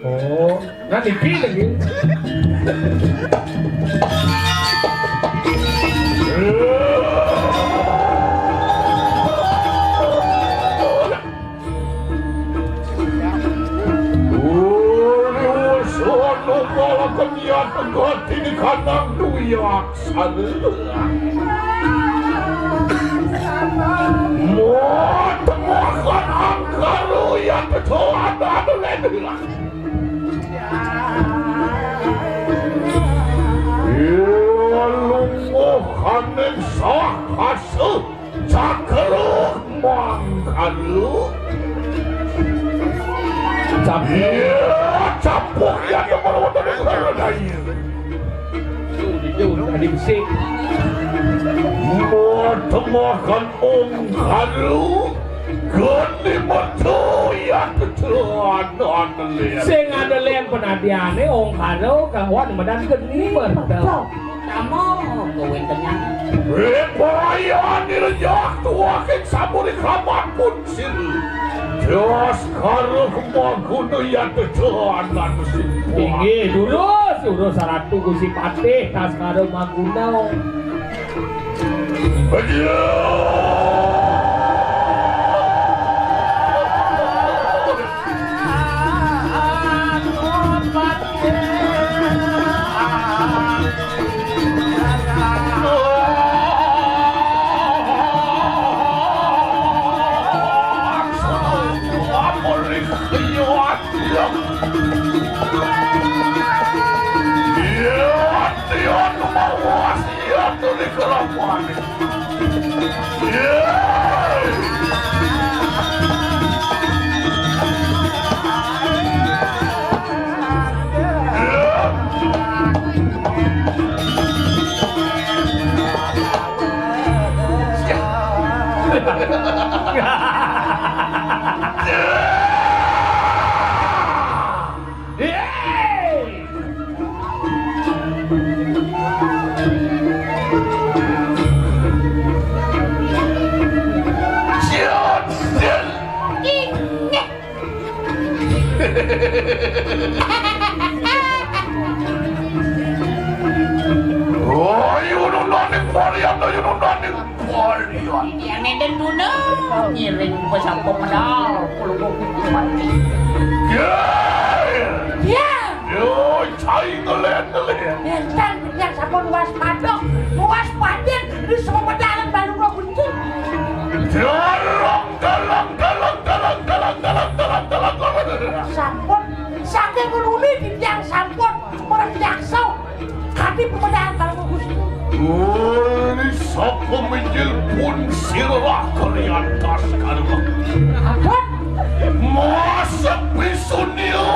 Oh, nanti lagi. Ini kanang duyak sana. Temukan angka yang betul ada lelah. Lunguhan yang sah hasil cakeruk mangkalu. Capuk yang berwadah dengan Tadi besi. Temukan ungkalu. Gani betul yang betul Sing ada lem penadiane ong karo kawan medan geni bertel. Kamu kowe kenyang. Repoyan direjak tua keng saburi kamat pun sil. Jos karo kemagunu yang betul mesin. Tinggi dulu saratu gusi patih tas karo maguna. Oh, you don't know the warrior, you don't know the warrior. Yang neden tuna ngiring pesapong medal puluh mati. Ya. Yo, cai ngelen. Entan yang sapon waspada di semua pedalan baru kau kunci. Dalang. Sampun saking ngeluni di tiang sampun merjaksau kati pemedahan baru kau kunci. Ini siapa menjil pun sirah kalian tas karma. Aduh. Masa pisunio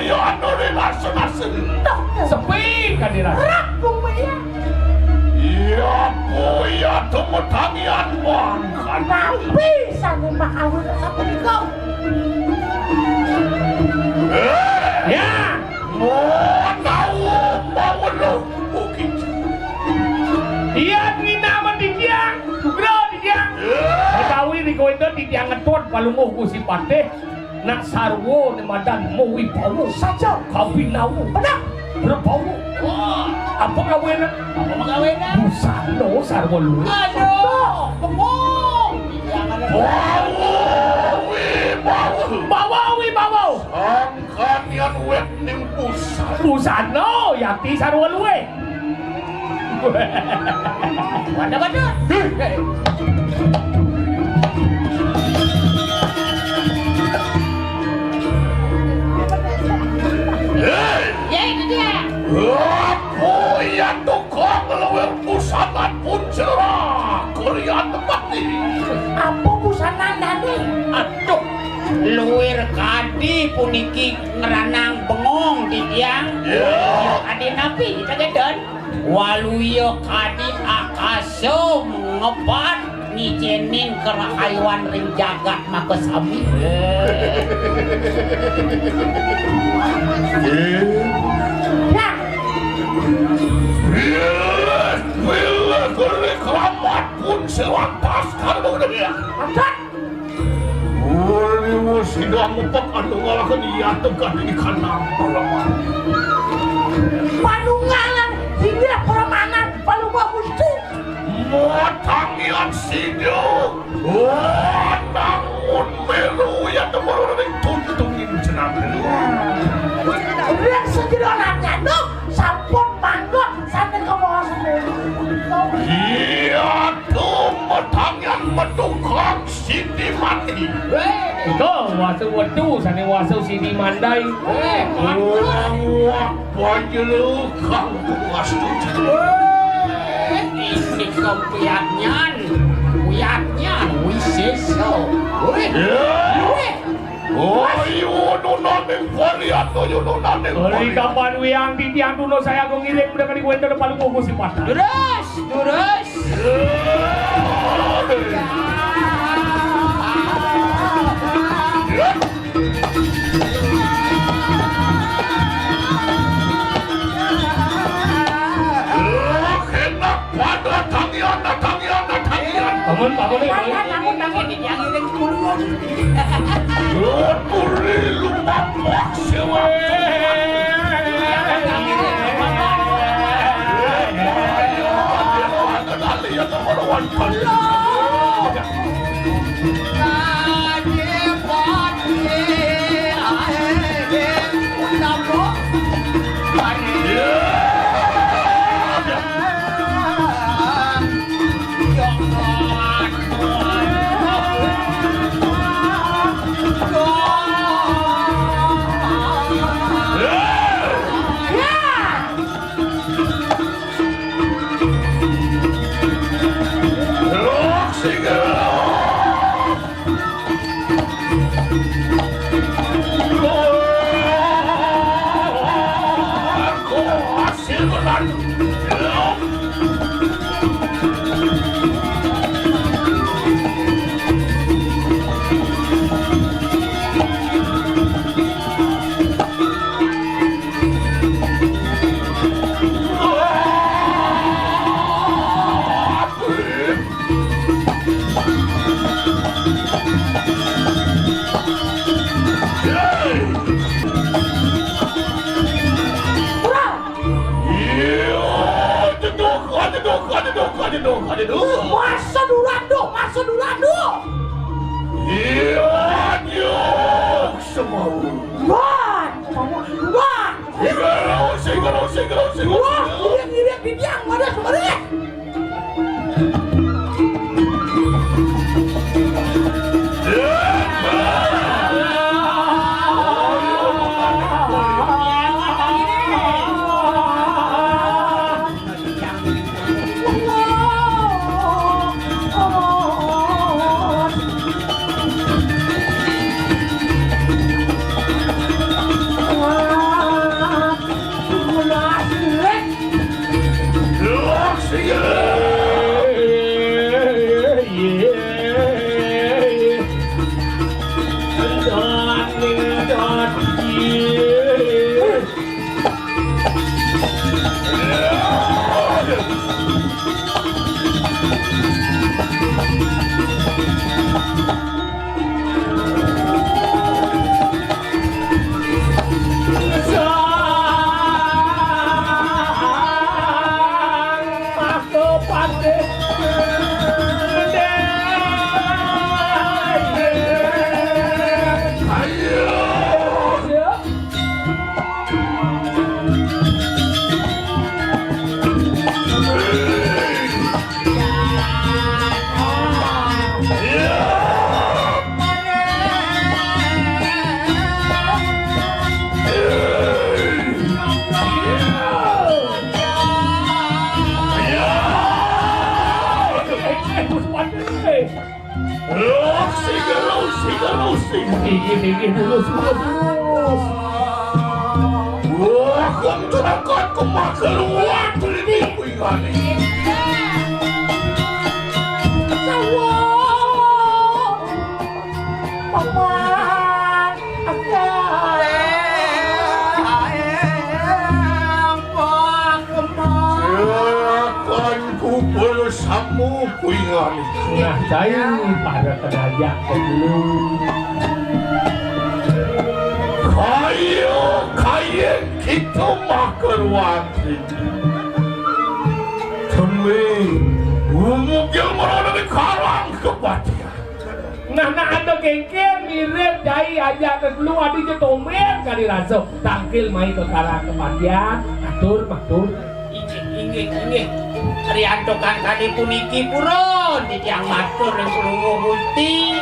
ya nore nasa. Sepi kan dirasa. Rakung ya. Ya boya temutangian mangkan. Tapi sana makawin apa di kau? Ya. Mau tahu mau lo bukit. Iya ngina di tiang. Bro di tiang. Betawi di kowe itu di tiang ngetut palunguh ku si patih. Nak sarwo ni madan mau wibawa saja kawinawu. Benar. Berbau. Apa kawinan? Apa mengawinan? Busano sarwo lu. Aduh, bengong. Jangan Bawa. Angkan yang wet ning pusat. Busano yakti sarwo luwe. Wadah. Ya itu dia. Apa yang tukang lewat pusanan pun cerah kalian tempat ini. Apa busana tadi? Aduh, luwir kadi puniki ngeranang bengong di tiang. Yo kadi napi kita gedon. Waluyo kadi akaso ngepat ngijenin kerahayuan ring jagat makasami. Nah, Bila keramat pun selantas karena dia. Adat. Ini sidang mepak anu ngalakan iya tekan ikan nama. Manunggalan hingga permanan Palungga Gusti. Matangian sido. Namun meru ya teman tuntungin jenang dulu. Lihat sejeronanya dong, sampun mangga sampai ke bawah semeru. Iya tuh matangian medukang Siti Mati. Ito, wasu-wasu, sana wasu sini mandai. Apa jelukang tuas tujuh. Ini kepuyatnyan, wiseso. Ori kapan wiang titiang duno saya kong ngirim udah kali kwento na Palungguh si Pata. Terus. Bangun, bangun, Namun Ini yang iring sepuluh. Masa dulando. Iya, semua. Wah. Wah, lihat di tiang mana sebenarnya? Tinggi terus. Wah, kung terakat kumakeluar ini kuingani. Samu kuingani. Nah, saya para kedajak dulu. itu mah kerwati. Demi umugil merana di karang kebatian. Nah ada gengkel mirip jai aja ke lu adi je tomer kali rasuk tangkil mai ke karang kematian matur. Inggih. Riantokan kali puniki purun titiang matur yang Kulungo Gusti.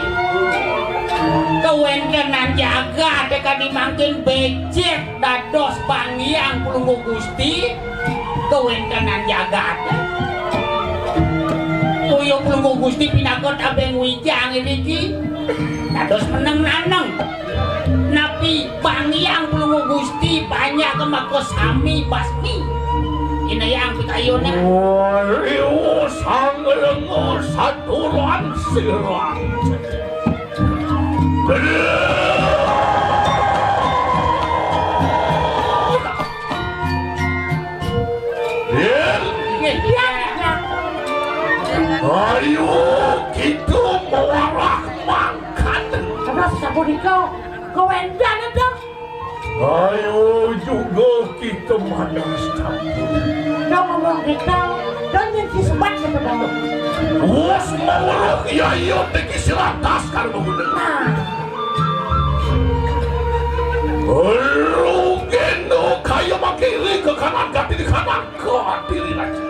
Kewenkenan jaga deka dimangkin becek dados pangyang Kulungo Gusti. Kewenkenan jaga Kuyo Kulungo Gusti pinakot abeng wijang iki dados meneng-naneng. Napi pangyang Kulungo Gusti banyak kemakos sami basmi. Inayang pikayonnya. Wariu sanglengo saturan sirang. Ayo kita mewarah mangkat. Terus sabuniko kewendan dong. Ayo juga kita manas campur. Kau ngomong kita, dan yang disebat gitu dong. Us mawalok yayo teki silatas karbo Nah, lu gendo kayo makiri ke kanan gati di kanan ke diri lagi.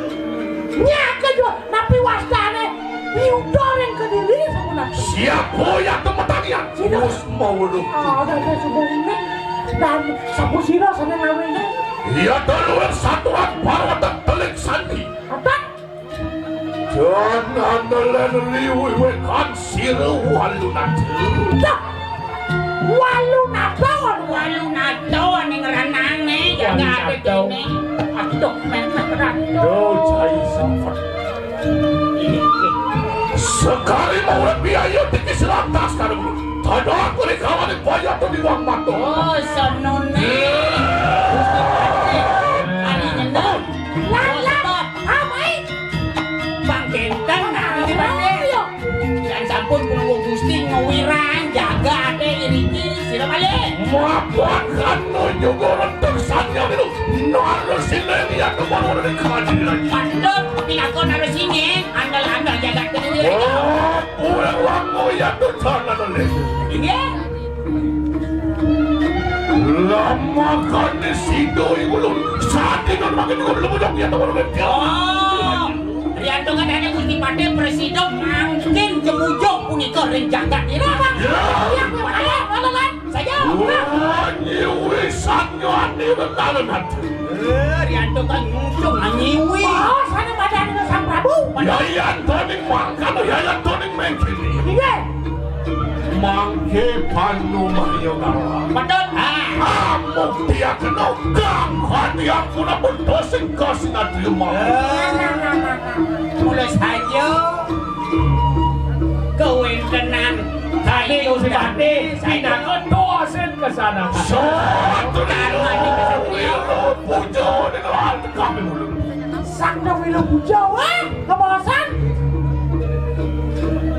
nyaka juga, tapi wasdane diudorin ke diri sebulan. Siapa yang temetannya? Us mawalok. Oh, udah sebulan dan sapu siro sama ngawinnya. Iya dulu satuan baru telik sandi. Apa? Jangan nelen liwi kan siru walu nanti. Dah, walu nabawon. Walu nado ning ranane jaga ada kene. Aduh meteran. Yo cai sampat. Sekali mau biaya tinggi seratas kan dulu. Tado aku di kawan di bayar tuh di uang matu. Oh sonone. Gusti Pati. Ani nendang. Lan, amai. Bang Kenten nang Pati. Dan sampun Kulungo Gusti ngewirang jaga ade iriki sira balik. Maafkan nunjuk orang tersanya itu. Naruh sini ya kemana di kawan lagi. Pandot pinakon harus sini. Andal-andal jaga kene. Oh, pulang ya tuh sana dulu. Iya. Lama kan di situ ibu saat itu makin juga belum udah ya teman Oh, Rianto kan ada Gusti Pati presiden mungkin jemujok punika renjaga ini. Yang mana? Mana kan? Saya. Wah, nyiwi sanyo ane bekalan hati. Rianto kan ngusung nyiwi. Oh, sana badan itu sang Prabu. Yayan toning mangkan, yayan toning mengkini. Iya. Mangke panu mahyogawa. Padot. Amok dia kena gang hati aku nak berdosing kasih nak terima. Mulai saja. Kewentenan Tadi Gusti Pati saya doa sen ke sana. Suatu dari pujo dengan hal kami dulu. Sang Dewi Jawa, kebosan.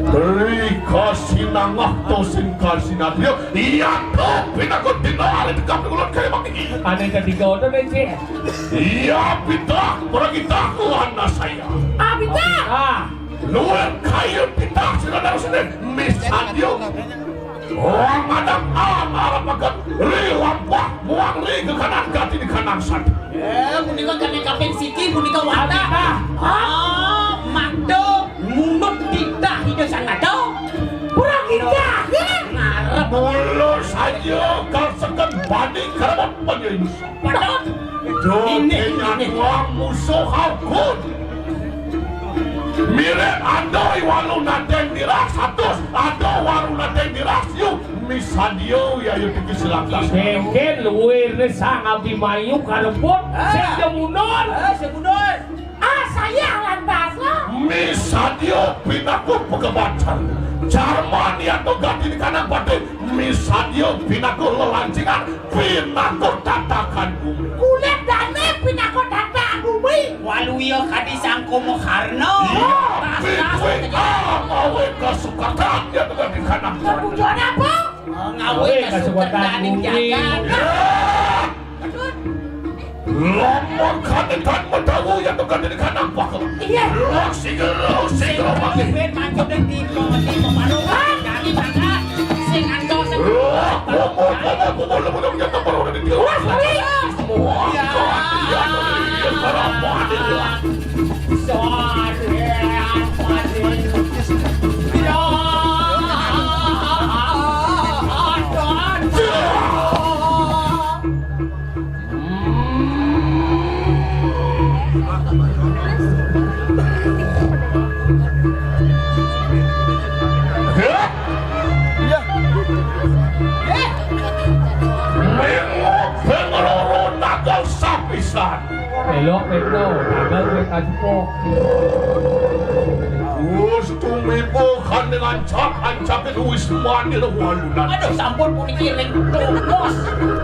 Beri kasih nangah tosin kasih nadio. Iya tapi aku tidak ada di kami ulang kayak begini. Ada ketiga orang aja. Iya kita pergi takuan saya. Abita. Luar kayu kita sudah dari sini. Misalnya oh madam amar makan rilampah muang ri ke kanan ganti di kanan satu. punika kene kaping siki punika wadah. Ah, mando munut tidak hidup sanado. Kurang kita. Ngarep Mulu saja kau segan banding kerabat penyelis. padot. Ini uang musuh hakun. Mire andoi walu nadeng diras atus, ado walu nadeng diras yuk. Misadio ya yuk dikisilakas. Mungkin luwir ni sang abdi mayu kalebut sing demunor. Sebunor. Ah, saya lantas lah. Misadio pinaku pekebacan. Jarman ya to ganti di kanan batin. Misadio pinaku lelancingan, pinaku tatakan bumi. Kulit dane pinako data bumi. Waluyo kadisang komo karno. Pitwe amawe kesukatan ya to ganti kanan. Kebutuhan apa? Ngawe kasukatan daning jagat. Mengkadekan matamu yang tekan di kanan pakal. Iya. Sing panggil. Ben manjur dan di pemarungan kali bangga sing ando sing Wah, sorry. Belok Pedro, gagal gue kajupok. Gusto mibukan dengan cak-ancakin wisman di walunan. aduh sampun puniki ring tungos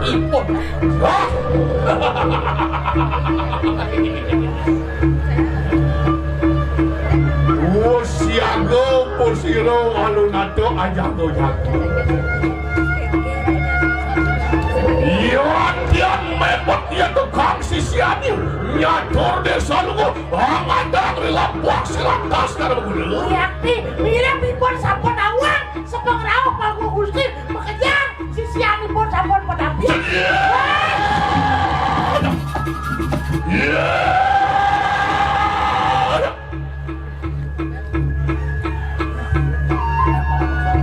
ipun Siaga posiro walunato ajago jago. Yan mepot dia tukang sisiani nyatur desa lugu angadang rilampok silantas karena begitu. Yakti, mirip pun sampun awang, sepeng rawak Pak Gusti mengejar sisiani pun sampun pedapi.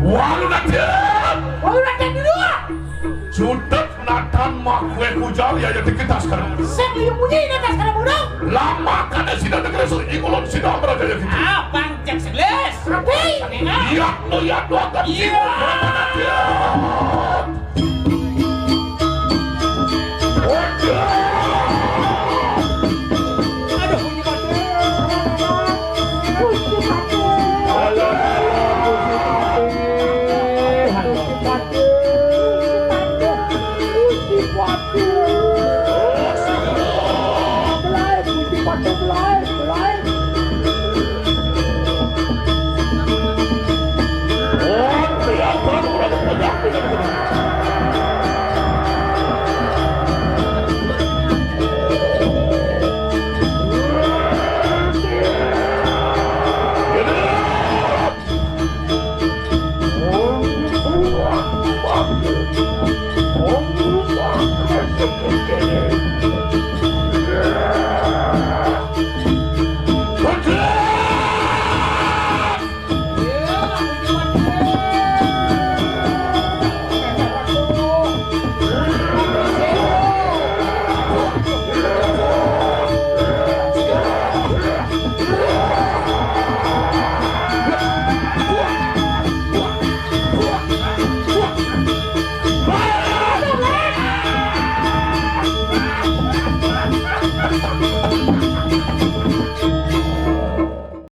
Walunat di luar. sudah natan makwe kujar ya jadi kita sekarang. Sing liu bunyi ini atas karena budang. Lama kan sida negeri so ingulon sida berada ya kita. abang cek segelis Tapi, Iya, no ya do akan sida berada dia. aduh bunyi kode Gusti Pate.